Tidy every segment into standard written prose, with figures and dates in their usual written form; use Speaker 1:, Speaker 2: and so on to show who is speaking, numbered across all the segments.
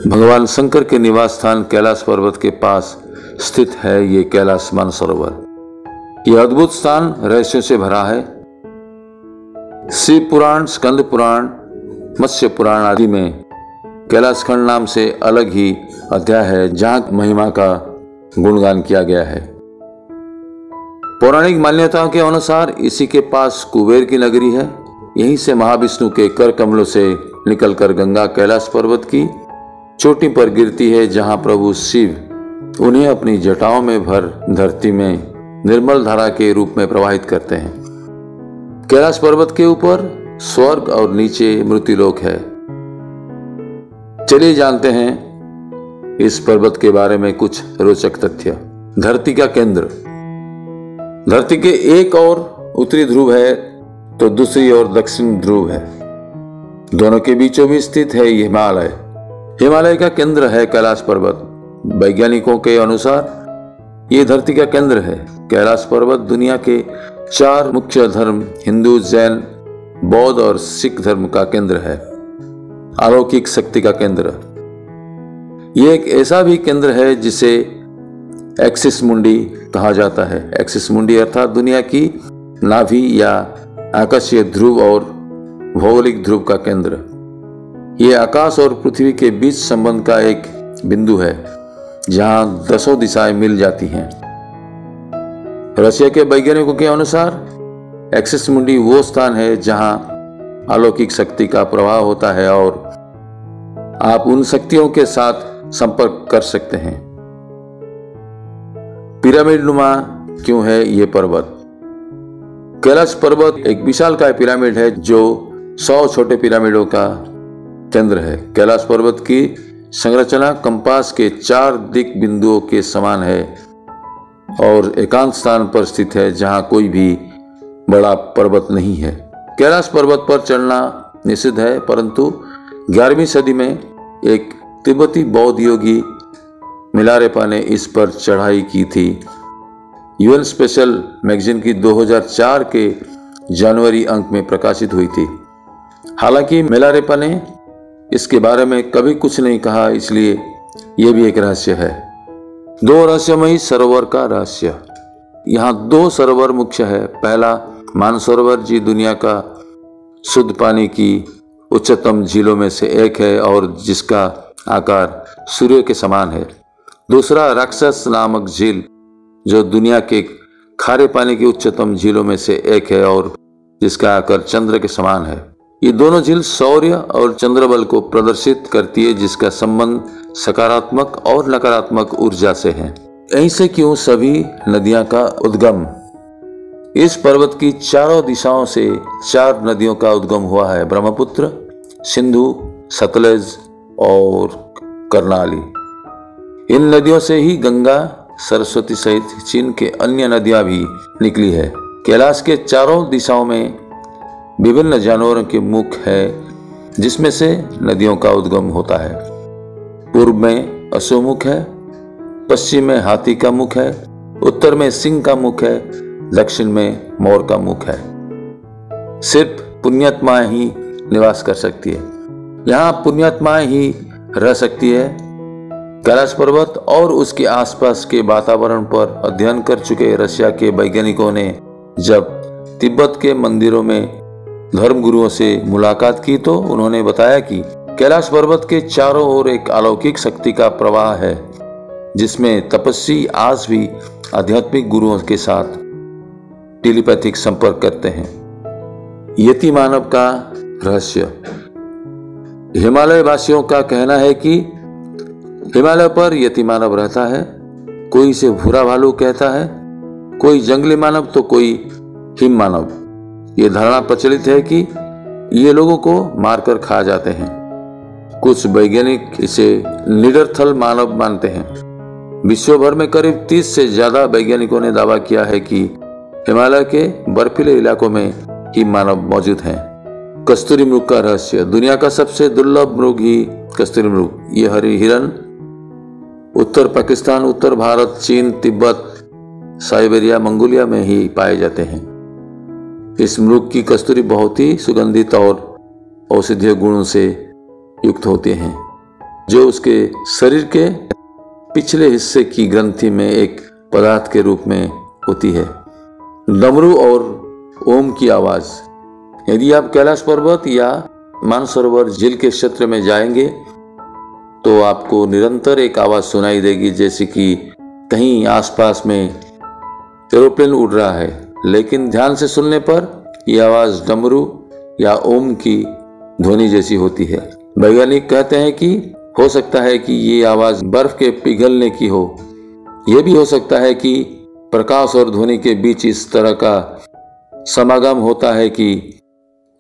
Speaker 1: भगवान शंकर के निवास स्थान कैलाश पर्वत के पास स्थित है ये कैलाश मानसरोवर। यह अद्भुत स्थान रहस्यों से भरा है। शिव पुराण, स्कंद पुराण, मत्स्य पुराण आदि में कैलाश खंड नाम से अलग ही अध्याय है जहां महिमा का गुणगान किया गया है। पौराणिक मान्यताओं के अनुसार इसी के पास कुबेर की नगरी है। यहीं से महाविष्णु के कर कमलों से निकलकर गंगा कैलाश पर्वत की चोटी पर गिरती है, जहां प्रभु शिव उन्हें अपनी जटाओं में भर धरती में निर्मल धारा के रूप में प्रवाहित करते हैं। कैलाश पर्वत के ऊपर स्वर्ग और नीचे मृत्युलोक है। चलिए जानते हैं इस पर्वत के बारे में कुछ रोचक तथ्य। धरती का केंद्र। धरती के एक ओर उत्तरी ध्रुव है तो दूसरी ओर दक्षिण ध्रुव है। दोनों के बीचों बीच स्थित है हिमालय। हिमालय का केंद्र है कैलाश पर्वत। वैज्ञानिकों के अनुसार ये धरती का केंद्र है। कैलाश पर्वत दुनिया के 4 मुख्य धर्म हिंदू, जैन, बौद्ध और सिख धर्म का केंद्र है। अलौकिक शक्ति का केंद्र। ये एक ऐसा भी केंद्र है जिसे एक्सिस मुंडी कहा जाता है। एक्सिस मुंडी अर्थात दुनिया की नाभि या आकाशीय ध्रुव और भौगोलिक ध्रुव का केंद्र। ये आकाश और पृथ्वी के बीच संबंध का एक बिंदु है जहां 10 दिशाएं मिल जाती हैं। रशिया के वैज्ञानिकों के अनुसार एक्सिस मुंडी वो स्थान है जहां अलौकिक शक्ति का प्रवाह होता है और आप उन शक्तियों के साथ संपर्क कर सकते हैं। पिरामिड नुमा क्यों है ये पर्वत? कैलाश पर्वत एक विशालकाय पिरामिड है जो 100 छोटे पिरामिडों का केंद्र है। कैलाश पर्वत की संरचना कंपास के 4 दिक बिंदुओं के समान है और एकांत स्थान पर स्थित है जहां कोई भी बड़ा पर्वत नहीं है। कैलाश पर्वत पर चढ़ना निषिद्ध है, परंतु 11वीं सदी में एक तिब्बती बौद्ध योगी मिलारेपा ने इस पर चढ़ाई की थी। यूएन स्पेशल मैगजीन की 2004 के जनवरी अंक में प्रकाशित हुई थी। हालांकि मिलारेपा ने इसके बारे में कभी कुछ नहीं कहा, इसलिए यह भी एक रहस्य है। 2 रहस्यमयी सरोवर का रहस्य। यहाँ 2 सरोवर मुख्य है। पहला मानसरोवर जी दुनिया का शुद्ध पानी की उच्चतम झीलों में से एक है और जिसका आकार सूर्य के समान है। दूसरा राक्षस नामक झील जो दुनिया के खारे पानी की उच्चतम झीलों में से एक है और जिसका आकार चंद्र के समान है। ये दोनों झील सौर्य और चंद्रबल को प्रदर्शित करती है, जिसका संबंध सकारात्मक और नकारात्मक ऊर्जा से है। यहीं से क्यों सभी नदियां का उद्गम? इस पर्वत की चारों दिशाओं से 4 नदियों का उद्गम हुआ है। ब्रह्मपुत्र, सिंधु, सतलज और कर्णाली। इन नदियों से ही गंगा, सरस्वती सहित चीन के अन्य नदियां भी निकली है। कैलाश के चारों दिशाओं में विभिन्न जानवरों के मुख है जिसमें से नदियों का उद्गम होता है। पूर्व में अश्वमुख है, पश्चिम में हाथी का मुख है, उत्तर में सिंह का मुख है, दक्षिण में मोर का मुख है। सिर्फ पुण्यात्माएं ही निवास कर सकती है। यहाँ पुण्यात्माएं ही रह सकती है। कैलाश पर्वत और उसके आसपास के वातावरण पर अध्ययन कर चुके रशिया के वैज्ञानिकों ने जब तिब्बत के मंदिरों में धर्मगुरुओं से मुलाकात की तो उन्होंने बताया कि कैलाश पर्वत के चारों ओर एक अलौकिक शक्ति का प्रवाह है जिसमें तपस्वी आज भी आध्यात्मिक गुरुओं के साथ टेलीपैथिक संपर्क करते हैं। यति मानव का रहस्य। हिमालय वासियों का कहना है कि हिमालय पर यति मानव रहता है। कोई इसे भूरा भालू कहता है, कोई जंगली मानव तो कोई हिम मानव। ये धारणा प्रचलित है कि ये लोगों को मारकर खा जाते हैं। कुछ वैज्ञानिक इसे निडरथल मानव मानते हैं। विश्व भर में करीब 30 से ज्यादा वैज्ञानिकों ने दावा किया है कि हिमालय के बर्फीले इलाकों में हिम मानव मौजूद हैं। कस्तूरी मृग का रहस्य। दुनिया का सबसे दुर्लभ मृग ही कस्तूरी मृग। ये हरी हिरन उत्तर पाकिस्तान, उत्तर भारत, चीन, तिब्बत, साइबेरिया, मंगोलिया में ही पाए जाते हैं। इस मृग की कस्तूरी बहुत ही सुगंधित और औषधीय गुणों से युक्त होते हैं। जो उसके शरीर के पिछले हिस्से की ग्रंथि में एक पदार्थ के रूप में होती है। डमरू और ओम की आवाज। यदि आप कैलाश पर्वत या मानसरोवर झील के क्षेत्र में जाएंगे तो आपको निरंतर एक आवाज सुनाई देगी, जैसे कि कहीं आसपास में एरोप्लेन उड़ रहा है। लेकिन ध्यान से सुनने पर यह आवाज डमरू या ओम की ध्वनि जैसी होती है। वैज्ञानिक कहते हैं कि हो सकता है कि ये आवाज बर्फ के पिघलने की हो। यह भी हो सकता है कि प्रकाश और ध्वनि के बीच इस तरह का समागम होता है कि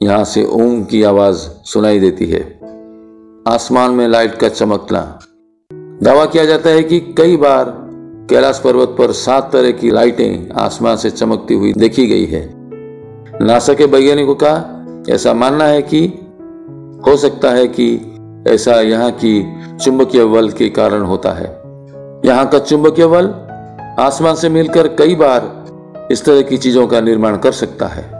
Speaker 1: यहाँ से ओम की आवाज सुनाई देती है। आसमान में लाइट का चमकना। दावा किया जाता है कि कई बार कैलाश पर्वत पर 7 तरह की लाइटें आसमान से चमकती हुई देखी गई है। नासा के वैज्ञानिकों का ऐसा मानना है कि हो सकता है कि ऐसा यहाँ की चुंबकीय बल के कारण होता है। यहाँ का चुंबकीय बल आसमान से मिलकर कई बार इस तरह की चीजों का निर्माण कर सकता है।